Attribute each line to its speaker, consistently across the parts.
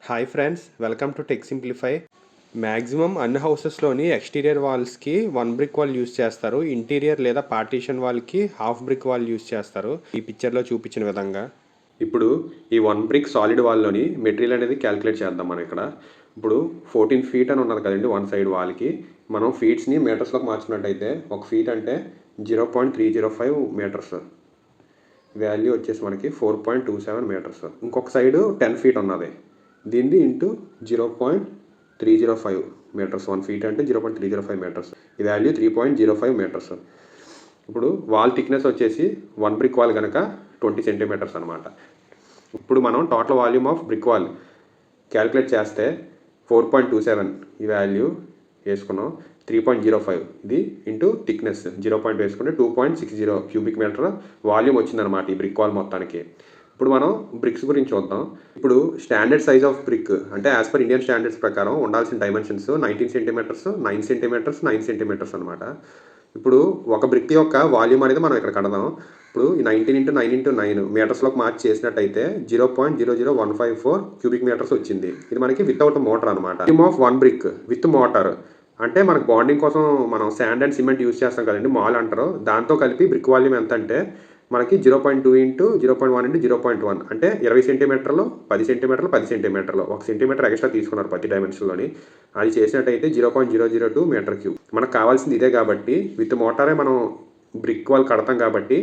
Speaker 1: Hi friends, welcome to tech simplify. Maximum అన్ని హౌసెస్లోని exterior వాల్స్కి 1 బ్రిక్ వాల్ యూస్ చేస్తారు. ఇంటీరియర్ లేదా పార్టీషన్ వాల్కి హాఫ్ బ్రిక్ వాల్ యూస్ చేస్తారు. ఈ పిక్చర్లో చూపించిన విధంగా. ఇప్పుడు ఈ 1 బ్రిక్ సాలిడ్ వాల్లోని మెటీరియల్ అనేది క్యాలిక్యులేట్ చేద్దాం. మనం ఇక్కడ ఇప్పుడు 14 feet అని ఉన్నది కదండి వన్ సైడ్ వాల్కి. మనం ఫీట్స్ని మీటర్స్లోకి మార్చుకున్నట్టయితే ఒక ఫీట్ అంటే 0.305 మీటర్స్. వాల్యూ వచ్చేసి మనకి 4.27 మీటర్స్. ఇంకొక సైడు 10 feet ఉన్నది. దీన్ని ఇంటూ 0.305 మీటర్స్. 1 feet అంటే 0.305 మీటర్స్. ఈ వాల్యూ 3.05 మీటర్స్. ఇప్పుడు వాల్ థిక్నెస్ వచ్చేసి 1 బ్రిక్ వాల్ కనుక 20 సెంటీమీటర్స్ అనమాట. ఇప్పుడు మనం total volume of brick wall calculate చేస్తే 4.27 ఈ వాల్యూ వేసుకున్నాం. 3.05 ఇది ఇంటూ థిక్నెస్ 0 వేసుకుంటే 2.60 క్యూబిక్ మీటర్ వాల్యూమ్ వచ్చిందనమాట ఈ బ్రిక్ వాల్ మొత్తానికి. ఇప్పుడు మనం బ్రిక్స్ గురించి చూద్దాం. ఇప్పుడు స్టాండర్డ్ సైజ్ ఆఫ్ బ్రిక్ అంటే యాజ్ పర్ ఇండియన్ స్టాండర్డ్స్ ప్రకారం ఉండాల్సిన డైమెన్షన్స్ 19 సెంటీమీటర్స్, 9 సెంటీమీటర్స్, 9 సెంటీమీటర్స్ అనమాట. ఇప్పుడు ఒక బ్రిక్ యొక్క వాల్యూమ్ అనేది మనం ఇక్కడ కడదాం. ఇప్పుడు ఈ 19 × 9 × 9 మీటర్స్లోకి మార్చి చేసినట్టయితే 0.00154 క్యూబిక్ మీటర్స్ వచ్చింది. ఇది మనకి వితౌట్ మోటార్ అనమాట. Volume of 1 brick with motor అంటే మనకు బాండింగ్ కోసం మనం శాండ్ అండ్ సిమెంట్ యూస్ చేస్తాం కదండి, మాల్ అంటారు. దాంతో కలిపి బ్రిక్ వాల్యూమ్ ఎంత అంటే మనకి 0.2 × 0.1 × 0.1 అంటే 20 సెంటీమీటర్లు, 10 సెంటీమీటర్లు, 10 సెంటీమీటర్లు. 1 సెంటీమీటర్ ఎక్స్ట్రా తీసుకున్నారు ప్రతి డైమెన్షన్లోని. అది చేసినట్టయితే 0.002 మీటర్ క్యూబ్. మనకు కావాల్సింది ఇదే కాబట్టి విత్ మోటారే మనం బ్రిక్ వాల్ కడతాం కాబట్టి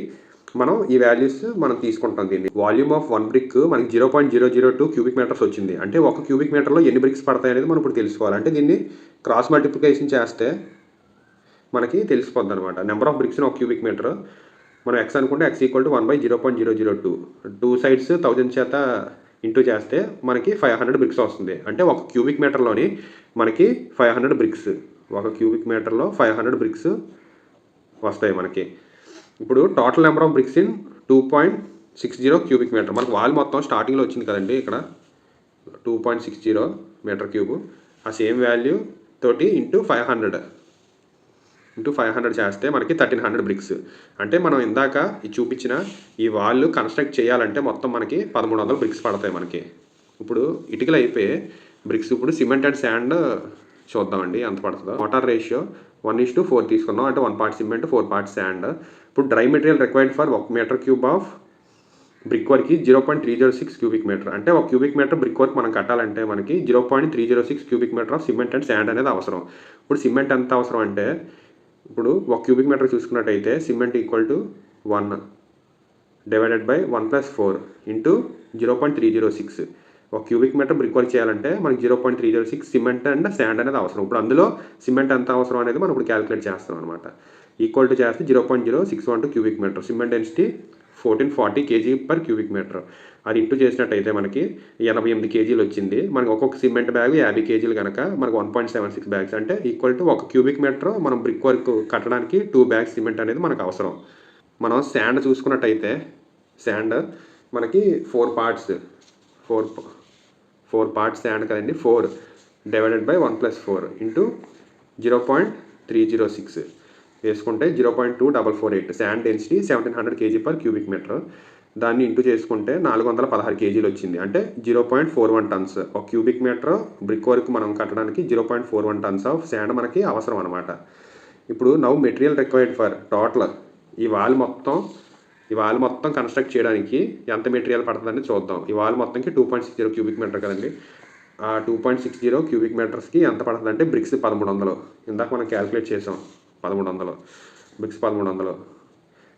Speaker 1: మనం ఈ వాల్యూస్ మనం తీసుకుంటాం. దీన్ని వాల్యూమ్ ఆఫ్ 1 బ్రిక్ మనకి 0.002 క్యూబిక్ మీటర్స్ వచ్చింది. అంటే 1 క్యూబిక్ మీటర్లో ఎన్ని బ్రిక్స్ పడతాయి అనేది మనం ఇప్పుడు తెలుసుకోవాలి. అంటే దీన్ని క్రాస్ మల్టిప్లికేషన్ చేస్తే మనకి తెలిసిపోద్ది అనమాట. Number of bricks 1 cubic metre మనం ఎక్స్ అనుకుంటే x = 1/0.002. 2 sides 1000 చేత ఇంటూ చేస్తే మనకి 500 బ్రిక్స్ వస్తుంది. అంటే 1 క్యూబిక్ మీటర్లోని మనకి 500 బ్రిక్స్. 1 క్యూబిక్ మీటర్లో 500 బ్రిక్స్ వస్తాయి మనకి. ఇప్పుడు total number of bricks in 2.60 cubic metre. మనకు వాల్ మొత్తం స్టార్టింగ్లో వచ్చింది కదండి ఇక్కడ 2.60 మీటర్ క్యూబ్. ఆ సేమ్ వాల్యూ తోటి ఇంటూ 500 చేస్తే మనకి 1300 బ్రిక్స్. అంటే మనం ఇందాక ఈ చూపించిన ఈ వాల్ కన్స్ట్రక్ట్ చేయాలంటే మొత్తం మనకి 1300 బ్రిక్స్ పడతాయి మనకి. ఇప్పుడు ఇటుకలు అయిపోయి బ్రిక్స్. ఇప్పుడు సిమెంట్ అండ్ శాండ్ చూద్దామండి ఎంత పడుతుందో. వాటర్ రేషియో 1:4 తీసుకున్నాం. అంటే 1 part సిమెంట్, 4 parts శాండ్. ఇప్పుడు dry material required for 1 metre cube of brick వర్క్కి 0.306 క్యూబిక్ మీటర్. అంటే 1 క్యూబిక్ మీటర్ బ్రిక్ వర్క్ మనం కట్టాలంటే మనకి 0.306 cubic metre of cement and sand అనేది అవసరం. ఇప్పుడు సిమెంట్ ఎంత అవసరం అంటే ఇప్పుడు 1 క్యూబిక్ మీటర్ చూసుకున్నట్టయితే cement = 1 divided by 1+4 into 0.306. 1 cubic metre brick work చేయాలంటే మనకి 0.306 సిమెంట్ అండ్ శాండ్ అనేది అవసరం. ఇప్పుడు అందులో సిమెంట్ ఎంత అవసరం అనేది మనం ఇప్పుడు క్యాలిక్యులేట్ చేస్తాం అనమాట. ఈక్వల్ టు చేస్తే 0.0612 క్యూబిక్ మీటర్. సిమెంట్ డెన్సిటీ 1440 kg/క్యూబిక్ మీటర్. అది ఇంటూ చేసినట్టయితే మనకి 88 kg వచ్చింది. మనకి ఒక్కొక్క సిమెంట్ బ్యాగ్ 50 kg కనుక మనకు 1.76 బ్యాగ్స్. అంటే ఈక్వల్ టు 1 క్యూబిక్ మీటర్ మనం బ్రిక్ వర్క్ కట్టడానికి 2 bags సిమెంట్ అనేది మనకు అవసరం. మనం శాండ్ చూసుకున్నట్టయితే శాండ్ మనకి 4 parts 4 parts శాండ్ కదండి. 4 డివైడెడ్ బై 1+4 ఇంటూ 0.306 వేసుకుంటే 0.2448. శాండ్ డెన్సిటీ 1700 kg/క్యూబిక్ మీటర్. దాన్ని ఇంటూ చేసుకుంటే 416 kg వచ్చింది. అంటే 0.41 tons. 1 cubic metre brick work మనం కట్టడానికి 0.41 tons ఆఫ్ శాండ్ మనకి అవసరం అనమాట. ఇప్పుడు now material required for total ఈ వాల్ మొత్తం కన్స్ట్రక్ట్ చేయడానికి ఎంత మెటీరియల్ పడుతుందని చూద్దాం. ఈ వాల్ మొత్తంకి 2.60 క్యూబిక్ మీటర్ కదండి. ఆ 2.60 క్యూబిక్ మీటర్స్కి ఎంత పడుతుంది అంటే బ్రిక్స్ 1300. ఇందాక మనం క్యాలిక్యులేట్ చేసాం 1300 బ్రిక్స్ 1300.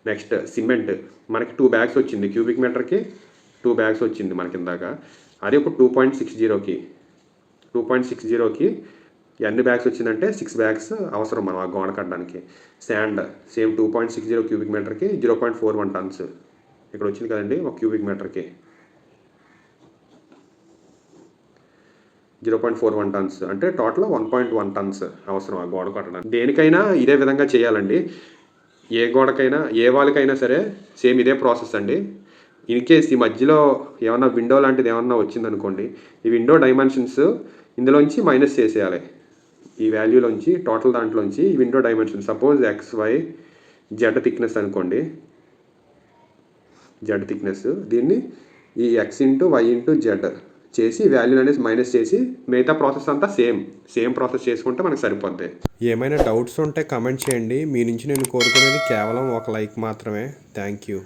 Speaker 1: నెక్స్ట్ సిమెంట్ మనకి 2 bags వచ్చింది. క్యూబిక్ మీటర్కి 2 bags వచ్చింది మనకి ఇందాక. అది ఇప్పుడు 2.60కి ఎన్ని బ్యాగ్స్ వచ్చిందంటే 6 bags అవసరం మనం ఆ గోడ కట్టడానికి. శాండ్ సేమ్ 2.60 క్యూబిక్ మీటర్కి 0.41 tons ఇక్కడ వచ్చింది కదండి. 1 క్యూబిక్ మీటర్కి 0.41 tons అంటే టోటల్ 1.1 tons అవసరం ఆ గోడ కట్టడానికి. దేనికైనా ఇదే విధంగా చేయాలండి. ఏ గోడకైనా ఏ వాళ్ళకైనా సరే సేమ్ ఇదే ప్రాసెస్ అండి. ఇన్ కేస్ ఈ మధ్యలో ఏమన్నా విండో లాంటిది ఏమన్నా వచ్చిందనుకోండి, ఈ విండో డైమెన్షన్స్ ఇందులోంచి మైనస్ చేసేయాలి. ఈ వాల్యూలోంచి టోటల్ దాంట్లోంచి ఈ window dimension suppose XYZ thickness అనుకోండి. Z థిక్నెస్ దీన్ని ఈ X × Y × Z చేసి వాల్యూలు అనేది మైనస్ చేసి మిగతా ప్రాసెస్ అంతా సేమ్ ప్రాసెస్ చేసుకుంటే మనకు సరిపోద్ది. ఏమైనా డౌట్స్ ఉంటే కమెంట్ చేయండి. మీ నుంచి నేను కోరుకునేది కేవలం ఒక లైక్ మాత్రమే. Thank you.